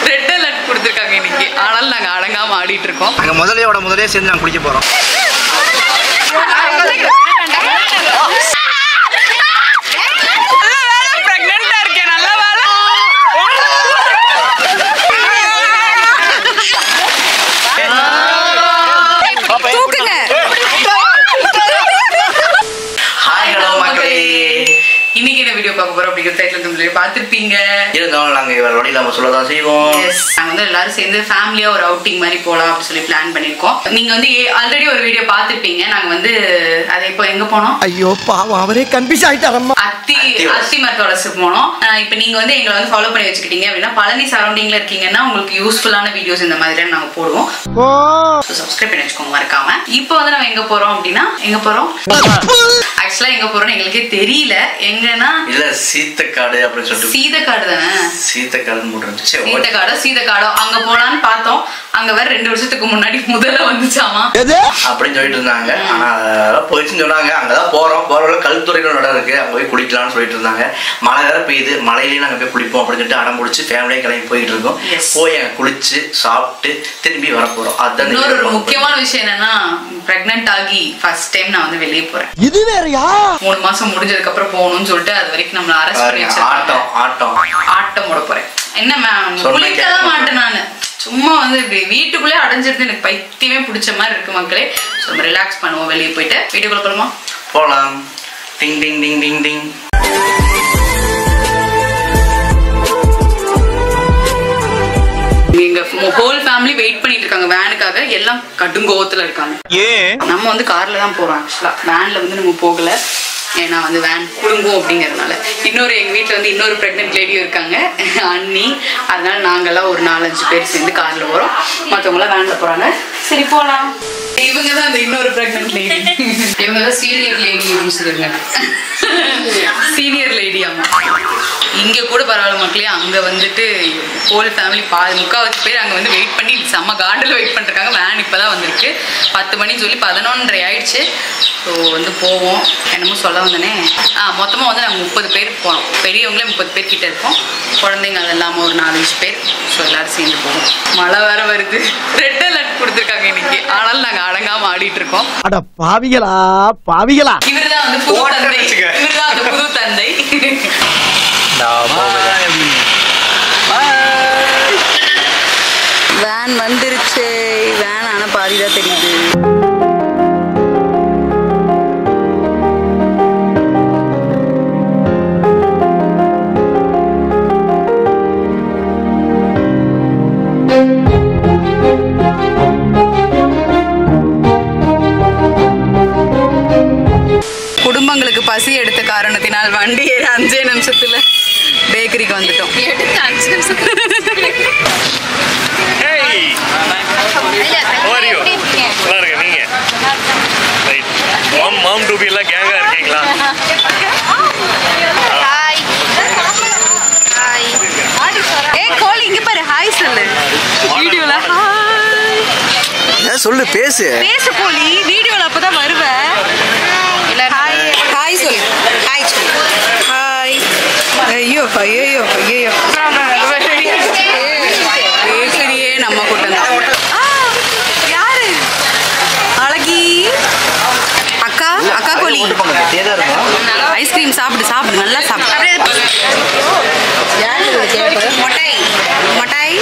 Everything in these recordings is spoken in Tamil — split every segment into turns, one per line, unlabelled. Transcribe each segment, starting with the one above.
ரெட் அலர்ட் கொடுத்துருக்காங்க இன்னைக்கு. ஆனாலும் நாங்க அடங்காம ஆடிட்டு இருக்கோம்.
நாங்க முதலே சேர்ந்து நாங்க குளிக்க போறோம்.
இன்னைக்கு என்ன வீடியோ பார்க்க போறோம் அப்படிங்கிற டைட்டில் பார்த்துருப்பீங்க.
இருந்தாலும் நாங்க இவர் வழியில நம்ம சொல்லதான் செய்வோம்.
நாங்க வந்து எல்லாரும் சேர்ந்து ஃபேமிலியா ஒரு அவுட்டிங் மாதிரி போலாம் அப்படின்னு சொல்லி பிளான் பண்ணிருக்கோம். நீங்க வந்து ஆல்ரெடி ஒரு வீடியோ பார்த்துருப்பீங்க. நாங்க வந்து அதை இப்போ எங்க போனோம்?
ஐயோ பாவம், அவரே கன்ஃபியூஸ் ஆயிட்டாரம்மா.
அத்தி மரத்தோடசு போனோம். இப்போ நீங்க வந்து எங்களை வந்து ஃபாலோ பண்ணி வச்சுக்கிட்டீங்க அப்படின்னா பழனி சரௌண்டிங்ல இருக்கீங்கன்னா உங்களுக்கு யூஸ்ஃபுல்லான வீடியோஸ் இந்த மாதிரி நாங்க போடுவோம். சப்ஸ்கிரைப் பண்ணி வச்சுக்கோங்க மறக்காம. இப்போ வந்து நம்ம எங்க போறோம் அப்படின்னா எங்க போறோம்? ஆக்சுவலா எங்க போறோம்னு எங்களுக்கே தெரியல. எங்கன்னா
இல்ல சீத்தக்காடு அப்படின்னு சொல்லிட்டு.
சீதக்காடு தானே?
சீத்தக்காடுன்னு போட்டுருந்துச்சு.
சீதக்காடோ அங்க போலான்னு பார்த்தோம். அங்க வேற 2 வருஷத்துக்கு முன்னாடி முதல்ல வந்துச்சாமா
அப்படின்னு சொல்லிட்டு இருந்தாங்க. ஆனா போயிடுச்சுன்னு சொன்னாங்க. அங்கதான் போறோம். போறவங்க கல்துறையில இடம் இருக்கு, அங்க போய் குளிக்கலாம்னு சொல்லிட்டு இருந்தாங்க. மழை வேற பெய்யுது. மழையிலேயே நாங்க போய் குளிப்போம் அப்படின்னு சொல்லிட்டு அடம் முடிச்சு ஃபேமிலியே கிளம்பி போயிட்டு இருக்கோம். போய் அங்க குளிச்சு சாப்பிட்டு திரும்பி வர போறோம். அதுதான்
இன்னொரு ஒரு முக்கியமான விஷயம் என்னன்னா, பிரெக்னன்ட் ஆகி ஃபர்ஸ்ட் டைம் நான் வந்து வெளியே போறேன்.
இது வேறயா?
3 மாசம் முடிஞ்சதுக்கு அப்புறம் போகணும்னு சொல்லிட்டு அது வரைக்கும் நம்மள அரெஸ்ட் பண்ணி வச்சிருக்காங்க. ஆட்டம் போட போறேன். என்ன மேம், குளிக்கலாம் மாட்டேன் நானு. சும்மா வந்து இப்படி வீட்டுக்குள்ளே அடைஞ்சிருந்து எனக்கு பைத்தியமே பிடிச்ச மாதிரி இருக்கு மக்களே. ஸோ நம்ம ரிலாக்ஸ் பண்ணுவோம். வெளியே போயிட்டு வீட்டுக்குள்ள போகலாமா?
போகலாம். டிங் டிங் டிங் டிங் டிங்.
எங்க ஹோல் ஃபேமிலி வெயிட் பண்ணிட்டு இருக்காங்க வேனுக்காக. எல்லாம் கடுங்கோவத்துல இருக்காங்க. நம்ம வந்து கார்ல தான் போறோம். ஆக்சுவலா வேன்ல வந்து நம்ம போகல. ஏன்னா வந்து வேன் குடும்பம் அப்படிங்கறதுனால. இன்னொரு எங்க வீட்டுல வந்து இன்னொரு பிரெக்னன்ட் லேடியும் இருக்காங்க, அண்ணி. அதனால நாங்கெல்லாம் ஒரு 4-5 பேர் சேர்ந்து கார்ல போறோம். மற்றவங்க எல்லாம் வேன்ல போறாங்க. சரி போலாம். இவங்க தான் அந்த இன்னொரு பிரெக்னன்ட் லேடி. இவங்க தான் சீனியர் லேடி அப்படின்னு சொல்லுங்க. Senior lady. ஆமா, இங்க கூட பரவாயில்ல மக்களே. அங்க வந்துட்டு ஹோல் ஃபேமிலி 3/4 பேர் அங்க வந்து வெயிட் பண்ணி செம்ம கார்டில் வெயிட் பண்ணிருக்காங்க. வேன் இப்பதான் வந்திருக்கு. 10 மணின்னு சொல்லி 11:30 ஆயிடுச்சு. ஸோ வந்து போவோம். என்னமோ சொல்ல வந்தனே. மொத்தமாக வந்து நாங்கள் 30 பேர் போகிறோம். பெரியவங்களே 30 பேர் கிட்ட இருக்கோம். குழந்தைங்க அது இல்லாமல் ஒரு 4-5 பேர். ஸோ எல்லாரும் சேர்ந்து போவோம். மழை வேற வருது. ரெட் அலர்ட் கொடுத்துருக்காங்க இன்னைக்கு. ஆனாலும் நாங்கள் அடங்காம ஆடிட்டு இருக்கோம்.
அட பாவிகளா பாவிகளா.
இவர்தான் வந்து புது தந்தை. இவர்தான் வந்து புது தந்தை. வேன் வந்துருச்சு. வேன் ஆனா பாதிதான் தெரியுது. குடும்பங்களுக்கு பசி எடுத்த காரணத்தினால் வண்டி ஏறி 5 நிமிஷத்துல பேக்கரிக்கு வந்துட்டோம். 5 நிமிஷத்துல.
மாம் டூபி எல்லாம் கேங்கா இருக்கீங்களா?
Hi hi. ஏய் கோலி இங்க பாரு, ஹாய் சொல்லு வீடியோல. ஹாய்
சொல்லு, பேசு
கோலி. வீடியோல அப்பதான் வருவ. ஹாய் ஹாய் சொல்லு. ஹாய் சொல்லு. ஹாய். ஐயோ ஐயோ ஐயோ. பேக்கரியே நம்ம கூட்டம் தான். யாரு? அழகி அக்கா. அக்கா கோலி. ஐஸ்கிரீம் சாப்பிடு சாப்பிடு, நல்லா சாப்பிடு. மொட்டாய் மொட்டாய்.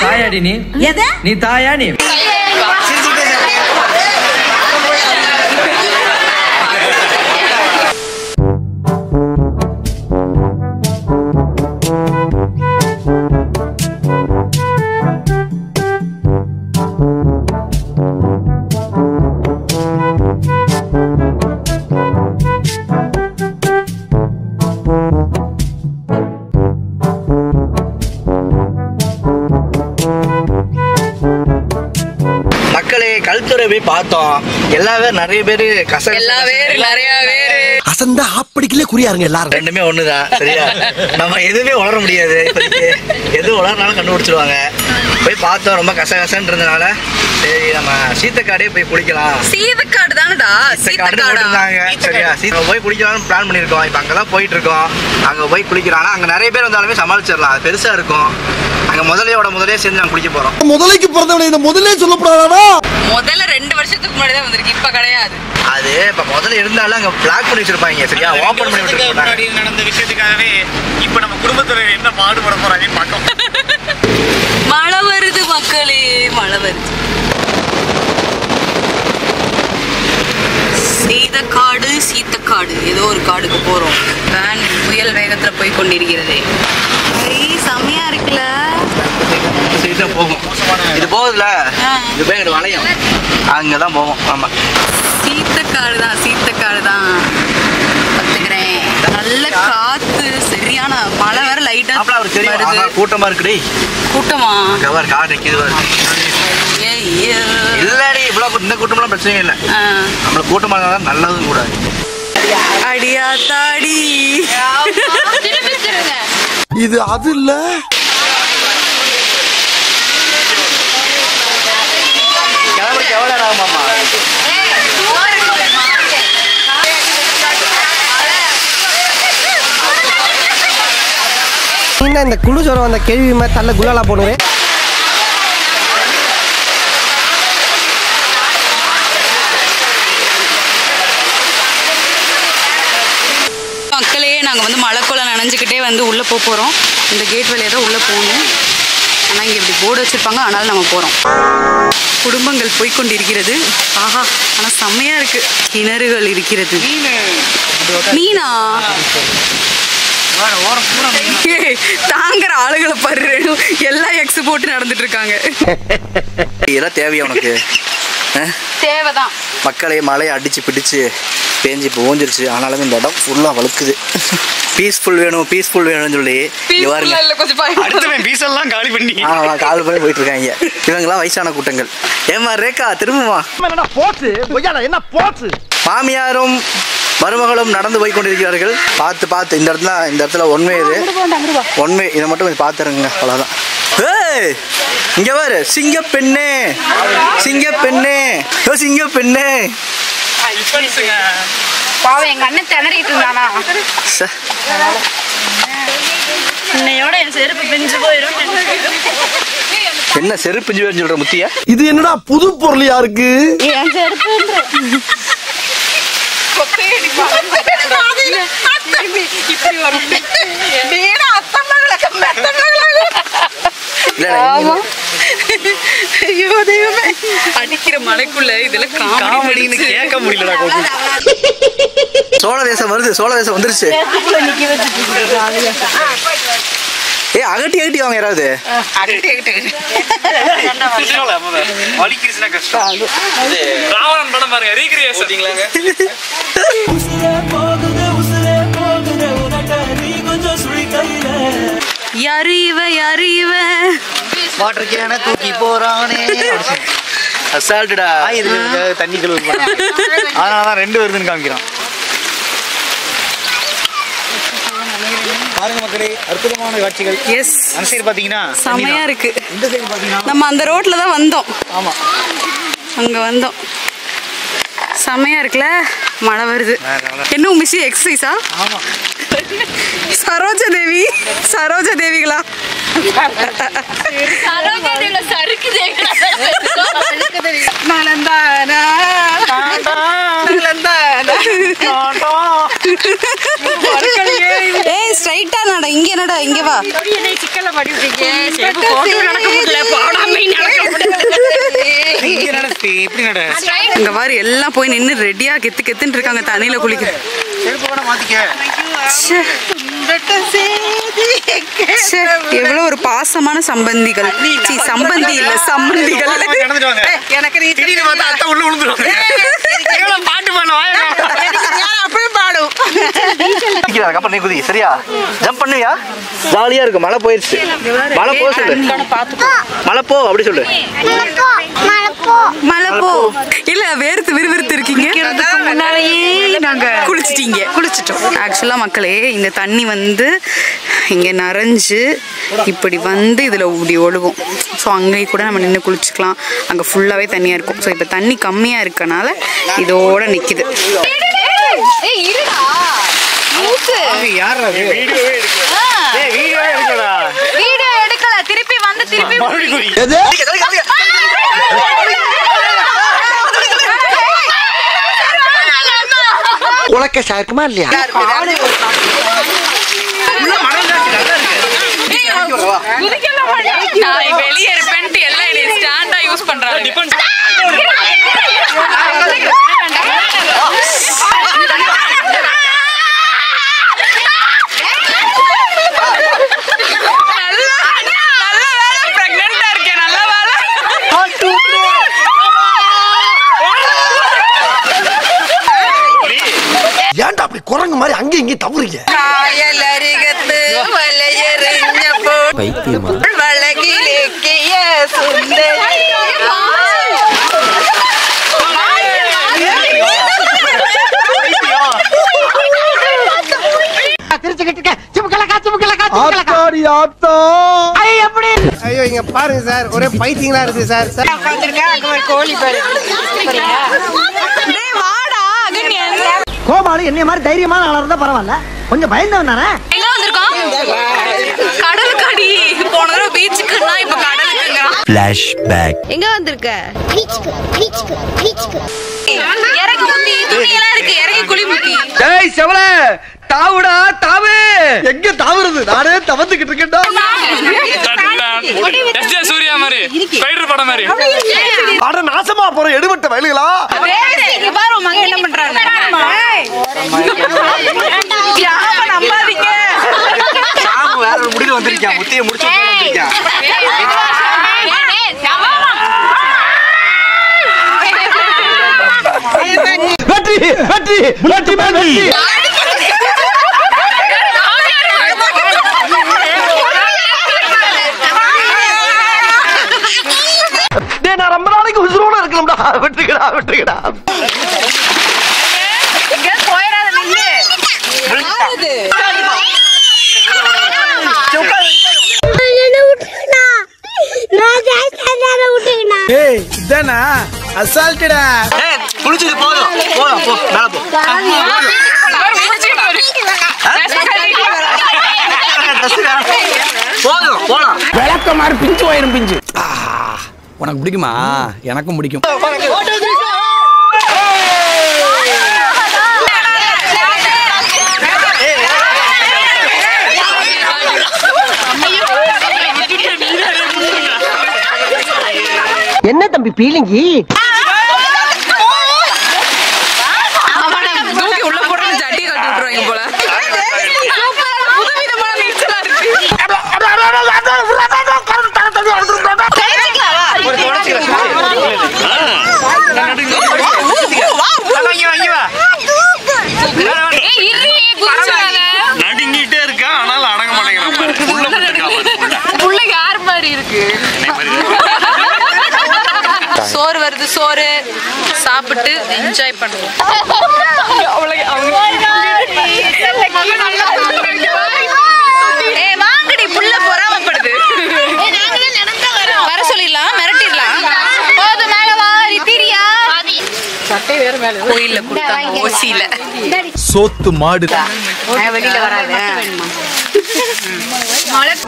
தாயாடி நீ?
எதை?
நீ தாயா நீ?
கல்துறை போய் பார்த்தோம். எல்லாவே நிறைய பேரு
அசந்தா ஆப்படிக்கலே குறியாருங்க எல்லாரும்.
ரெண்டுமே ஒண்ணுதான். சரியா, நம்ம எதுவுமே உளர முடியாது. இப்போதைக்கு எது உளர்னாலும் கண்டுபிடிச்சிருவாங்க. போய் பார்த்தோம், ரொம்ப கசகசன்னு இருந்தனால சரி நம்ம சீத்தக்காடே போய் குளிக்கலாம்.
சீதக்காடு தானடா,
போட்டுருந்தாங்க. சரியா, போய் குளிக்கலாம்னு பிளான் பண்ணியிருக்கோம். இப்போ அங்கே தான் போயிட்டு இருக்கோம். அங்கே போய் குளிக்கிறாங்க. அங்கே நிறைய பேர் வந்தாலுமே சமாளிச்சிடலாம். அது பெருசா இருக்கும். அங்கே முதலே சேர்ந்து நாங்கள் குளிக்க போறோம்.
முதலைக்கு பிறந்தவனை இந்த முதலே சொல்லப்படாதா?
முதல்ல 2 வருஷத்துக்கு முன்னாடி தான் வந்திருக்கு, இப்ப கிடையாது.
அது இப்போ முதல்ல இருந்தாலும் அங்கே பிளாக் பண்ணி வச்சிருப்பாங்க. சரியா, ஓப்பன் பண்ணி
முன்னாடி நடந்த விஷயத்துக்காகவே இப்போ நம்ம குடும்பத்துல என்ன பாடுபட போறாங்கன்னு பார்க்கணும்.
மழை வருது மக்களே, மழை வருது. சீத்தக்காடு ஏதோ ஒரு காடுக்கு போறோம். வேன் புயல் வேகத்துல போய் கொண்டிருக்கிறது. செம்மையா இருக்குல்ல.
போகும். இது போகுதுல, இது போய் எங்க வளையம், அங்கதான் போவோம். ஆமா,
சீத்தக்காடு தான் பார்த்துக்கிறேன். நல்ல காத்து, சரியான மழை வேற லைட்டா வருது.
கூட்டமா இருக்குடி.
கூட்டமா?
காடு இல்லடி, இவ்வளவு இந்த கூட்டம்லாம் பிரச்சனையே இல்லை. நம்மள கூட்டமா இருந்தா நல்லதும் கூட.
அடியா தாடி,
இது அது இல்ல.
கிளம்புக்கு எவ்வளவு நேரம் ஆகுமாமா?
இந்த குழு சொல்ற அந்த கேள்வி மாதிரி தள்ள குலாலா போடுவேன்.
மக்களே, நாங்கள் வந்து மழைக்குள்ள நனைஞ்சுக்கிட்டே வந்து உள்ளே போகிறோம். இந்த கேட் வழியாக தான் உள்ளே போகணும். ஆனால் இங்கே இப்படி போர்டு வச்சுருப்பாங்க, ஆனாலும் நம்ம போகிறோம். குடும்பங்கள் போய்கொண்டிருக்கிறது. ஆஹா, ஆனால் செம்மையாக இருக்குது. கிணறுகள் இருக்கிறது. மீனா தாங்குற ஆளுகளை பாரு, எல்லாம் எக்ஸ் போட்டு நடந்துட்டு இருக்காங்க.
இதெல்லாம் தேவையா உனக்கு?
தேவைதான்.
மக்களை மழையை அடிச்சு பிடிச்சு பேஞ்சு இப்போ ஓஞ்சிருச்சு. ஆனாலுமே இந்த இடம் ஃபுல்லாக வழுக்குது. பீஸ்ஃபுல் வேணும்னு சொல்லி
காலி பண்ணி
கால் பண்ணி போயிட்டு இருக்காங்க. இவங்கெல்லாம் வயசான கூட்டங்கள். ஏமா ரேகா, திரும்புமா?
என்ன போச்சு?
மாமியாரும் மருமகளும் நடந்து போய் கொண்டிருக்கிறார்கள். பார்த்து இந்த இடத்துல ஒன்மை இதை மட்டும் கொஞ்சம் பார்த்துருங்க. அவ்வளோதான். ஏய், இங்க பாரு, சிங்கப்பெண்ணே.
பாவம், எங்க அண்ணன் திணறிட்டு இருந்தானா. இன்னையோட என் செருப்பு பிஞ்சு போயிடும்.
என்ன செருப்பு பிஞ்சு போயிடும் சொல்ற முத்தியா?
இது என்னடா புது பொருளியா இருக்கு?
என் செருப்பு
அடிக்கிற மழைக்குள்ள இதெல்லாம் காமெடின்னு
கேட்க முடியல.
சோழ தேசம் வந்துருச்சு. ஏ, அகட்டி வாங்க யாராவது.
ராவணன் படம் பாருங்க, ரீக்ரியேஷன்.
யாரு இவன்
வாட்டர் கேன தூக்கி போறானே. அசால்ட்டடா.
தண்ணி கழுவு, அதனாலதான் 2 வருதுன்னு காமிக்கிறான். பாருங்க மக்களே, அற்புதமான காட்சிகள்.
எஸ்,
அந்த சைடு பாத்தீங்கன்னா
செமையா இருக்கு.
இந்த சைடு பாத்தீங்கன்னா
நம்ம அந்த ரோட்ல தான் வந்தோம்.
ஆமா,
அங்க வந்தோம். செமையா இருக்குல்ல. மழை வருது. என்ன மிஸ் எக்ஸசைஸா?
ஆமா.
சரோஜா தேவிகளா? ஏய், ஸ்ட்ரைட்டா நட. இங்க நட, இங்க வா.
சிக்கல்ல படிக்கிறீங்க.
இங்க பாரு, எல்லாம் போய் நின்று ரெடியா கெத்துன்னு இருக்காங்க தண்ணியில குளிக்க.
செருப்பு கூட மாத்திக்க.
எவ்வளவு ஒரு பாசமான சம்பந்திகள். சம்பந்தி இல்ல சம்பந்திகள்.
எனக்கு நீ
திடீர்னு பார்த்தா அத்தை உள்ள விழுந்துருவாங்க. எவ்வளவு பாட்டு பண்ணுவாங்க.
அப்படியே பாடும்.
அப்புறம் நீ குதி சரியா? ஜம்ப் பண்ணுவியா? ஜாலியா இருக்கு. மழை போயிருச்சு. மழை போ சொல்லு. மழை போ அப்படி சொல்லு.
மழை போ. இல்ல வேர்த்து விறுவிறுத்து இருக்கீங்க. முன்னாலேயே நாங்க குளிச்சிட்டோம். ஆக்சுவலா மக்களே இந்த தண்ணி வந்து இங்க நனைஞ்சு இப்படி வந்து இதுல இப்படி ஒழுகும். ஸோ அங்கேயும் கூட நம்ம நின்று குளிச்சுக்கலாம். அங்க ஃபுல்லாவே தண்ணியா இருக்கும். ஸோ இப்ப தண்ணி கம்மியா இருக்கனால இதோட நிக்குது.
வீடியோ எடுக்கல. திருப்பி வந்து திருப்பி
உலக்க சாக்குமா இல்லையா?
வெளியே இருப்பேன்ட்டு எல்லாம் ஸ்டாண்டா யூஸ் பண்றாங்க.
ஏன்டா அப்படி குரங்கு மாதிரி அங்க இங்க தவறுங்க?
ஐயோ இங்க பாருங்க சார், ஒரே பைத்தியங்களா இருக்கு சார்.
கோழி பாரு.
கோபாலு என்னைய மாதிரி தைரியமான ஆளா இருந்தா பரவாயில்ல, கொஞ்சம் பயந்தவன் தானே.
எங்க வந்திருக்கோம்? கடலுக்காடி. போன தடவை பீச்சுக்குன்னா இப்ப கடலுக்குங்க.
ஃபிளாஷ்பேக்.
எங்க வந்திருக்க?
இறங்கி முக்கி துணி எல்லாம் இருக்கு. இறங்கி குளி முக்கி.
டேய் செவல தாவுடா தாவு. எங்க தாவுறது? நானே தவந்துகிட்டு இருக்கேன்டா.
சூர்யா மாதிரி ஸ்பைடர் படம் மாதிரி.
அட நாசமா போற எடுபட்ட வயலுகளா.
இங்க பாரு உங்க மகன் என்ன பண்றாங்க. யாம நம்பாதீங்க.
சாமு வேற ஒரு முடிவு வந்திருக்கா. முத்திய முடிச்சு வந்திருக்கா.
வெற்றி வெற்றி வெற்றி வெற்றி. நான் ரொம்ப நாளைக்கு உசுரோட இருக்கணும்டா. விட்டுக்கடா விட்டுக்கடா.
இங்க போயிடாத நின்னு.
ஏய் இதானா அசால்ட்டடா.
ஏய் குளிச்சது போதும். போலாம் போ. மேல போ. போதும் போலாம்.
விளக்க மாதிரி பிஞ்சு போயிரும் பிஞ்சு. உனக்கு பிடிக்குமா? எனக்கும் பிடிக்கும்.
என்ன தம்பி பீலிங்கி?
தூக்கி உள்ள போடுறது ஜட்டி கட்டி விட்டுருவாங்க போல. புதுவிதமான நீச்சலா இருக்கு.
நடுங்கிட்டே இருக்கா ஆனாலும் அடங்க மாட்டேங்கிறான்.
புள்ள யார் மாதிரி இருக்கு? சோறு வருது. சோறு சாப்பிட்டு என்ஜாய் பண்ணுவோம். வாங்கடி புள்ள பொறாமப்படுது. வர சொல்லிடலாம், மிரட்டிடலாம். போது மேல வாரி திரியா. கோயில்ல கொடுத்தாங்க ஓசியில.
சோத்து மாடு.
வெளியில வராது.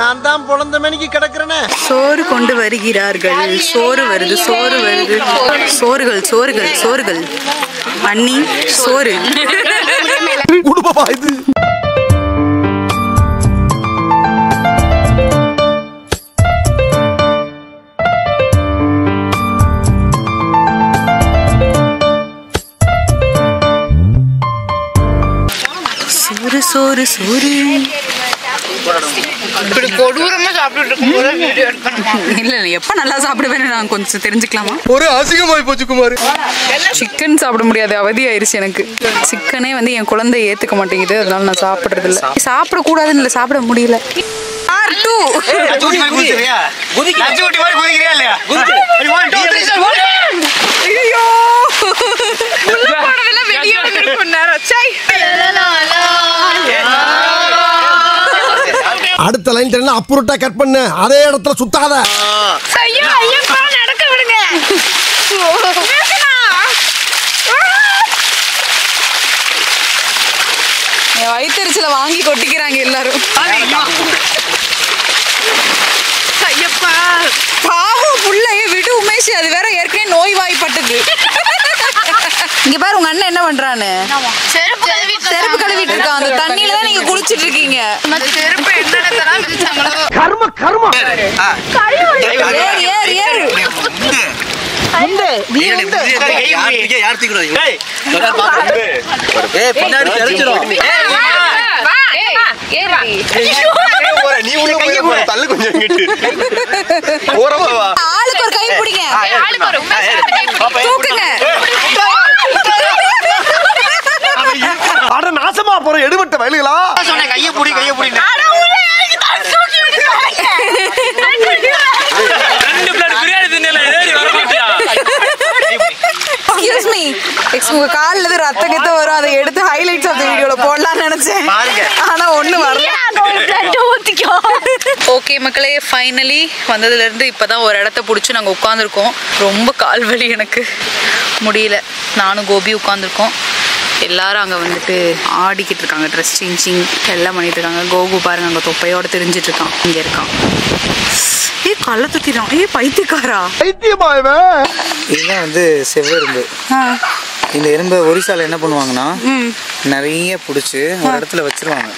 நான் தான் பொழந்த மணிக்கு கிடக்குறேனே.
சோறு கொண்டு வருகிறார்கள். சோறு வருது. சோறு வருது. சோறுகள் சோறுகள் சோறுகள். அண்ணி சோறு.
குடும்பமா இது?
சோறு சோறு சோறு.
இப்படி கொடூரமா சாப்பிட்டு இருக்கும்போது வீடியோ எடுக்கணுமா?
இல்ல இல்ல எப்ப நல்லா சாப்பிடுவேன்னு நான் கொஞ்சம் தெரிஞ்சுக்கலாமா?
ஒரு அசிங்கமாய் போச்சு குமார்.
சிக்கன் சாப்பிட முடியாது, அவதி ஆயிருச்சு எனக்கு. சிக்கனே வந்து என் குழந்தை ஏத்துக்க மாட்டேங்குது, அதனால நான் சாப்பிடுறது இல்ல. சாப்பிடக்கூடாதுன்னு இல்லை, சாப்பிட முடியல.
அடுத்த லைன் தெரியல, அப்புறட்டா கட் பண்ணு, அதே இடத்துல சுத்தாத.
நடக்க விடுங்க.
என் வயிற்றுல வாங்கி கொட்டிக்கிறாங்க எல்லாரும். பாவம் புள்ளைய விடு உமேஷ், அது வேற ஏற்கனவே நோய்வாய்ப்பட்டது. இங்க பாரு உங்க அண்ணன் என்ன பண்றான்னு. செருப்பு கழுவிட்டு இருக்கான். அந்த தண்ணியில தான் நீங்க குளிச்சிட்டு இருக்கீங்க.
செருப்பு என்னென்னலாம் விதிச்சாங்களோ.
கர்ம கர்ம.
ஏறு ஏறு ஏறு.
பின்னாடி தெரிஞ்சிடும்.
ஆளுக்கு ஒரு கை பிடிங்க, தூக்குங்க.
அட நாசமா போற எடுபட்ட வயலுகளா.
சொன்னேன் கையை பிடி கையை பிடி.
Excuse me. உங்க கால்ல இருந்து ரத்தம் கிட்ட வரும், அதை எடுத்து ஹைலைட்ஸ் ஆஃப் தி வீடியோல போடலாம்னு நினைச்சேன். ஆனா ஒண்ணு வரல. ஓகே மக்களே, ஃபைனலி வந்ததுல இருந்து இப்பதான் ஒரு இடத்த பிடிச்சி நாங்க உட்காந்துருக்கோம். ரொம்ப கால் வலி எனக்கு, முடியல. நானும் கோபி உட்காந்துருக்கோம். எல்லாரும் அங்கே வந்துட்டு ஆடிக்கிட்டு இருக்காங்க, ட்ரெஸ் சேஞ்சிங் எல்லாம் பண்ணிட்டு இருக்காங்க. கோகு பாருங்க அங்கே தொப்பையோட தெரிஞ்சிட்டு இருக்கான், இங்கே இருக்கான். ஏ கள்ள துத்திரான், ஏ பைத்தியக்காரா.
பைத்தியமா இவன்.
இதுதான் வந்து செவ்வெரும்பு. இந்த எறும்பை ஒரிசால என்ன பண்ணுவாங்கன்னா நிறைய பிடிச்சி ஒரு இடத்துல வச்சிருவாங்க.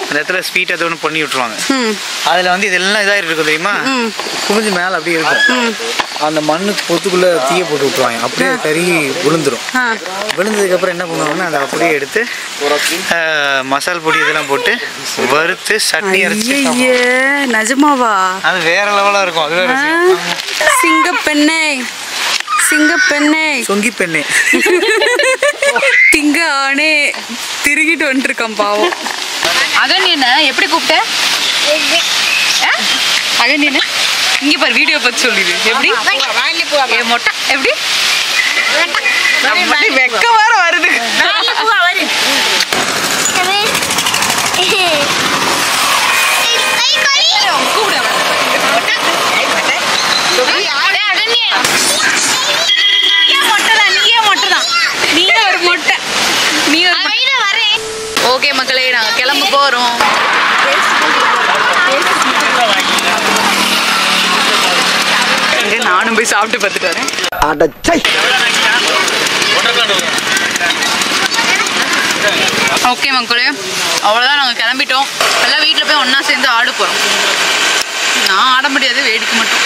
அந்த இடத்துல ஸ்வீட் அதை ஒன்று பண்ணி விட்டுருவாங்க. அதில் வந்து இதெல்லாம் இதாகிட்டு இருக்கும் தெரியுமா, குமிஞ்சு மேலே அப்படியே இருக்கும். அந்த மண்ணுக்கு பொத்துக்குள்ளே தீய போட்டு விட்டுருவாங்க, அப்படியே கறி விழுந்துடும். விழுந்ததுக்கப்புறம் என்ன பண்ணுவாங்கன்னா அதை அப்படியே எடுத்து மசால் பொடி இதெல்லாம் போட்டு வறுத்து சட்னி அரைச்சி.
நிஜமாவா?
அது வேற லெவலாக இருக்கும். அது வேற
சிங்கப்பெண்ணே சிங்கப்பெண்ணே
சொங்கி பெண்ணே
திங்க ஆனே திருகிட்டு வந்துருக்கான் பாவம். அகன்யன எப்படி கூப்பிட்ட? அகன்யன இங்க பாரு, வீடியோ பார்த்து சொல்லிடு. எப்படி மொட்டை எப்படி வெக்க வேற வருது. ஓகே மக்களே, நாங்க கிளம்ப போறோம். நானும் போய் சாப்பிட்டு பார்த்துட்டு வரேன். ஓகே மக்களே, அவ்வளோதான், நாங்கள் கிளம்பிட்டோம். எல்லாம் வீட்டில் போய் ஒன்றா சேர்ந்து ஆட போகிறோம். நான் ஆட முடியாது, வேடிக்கை மட்டும்.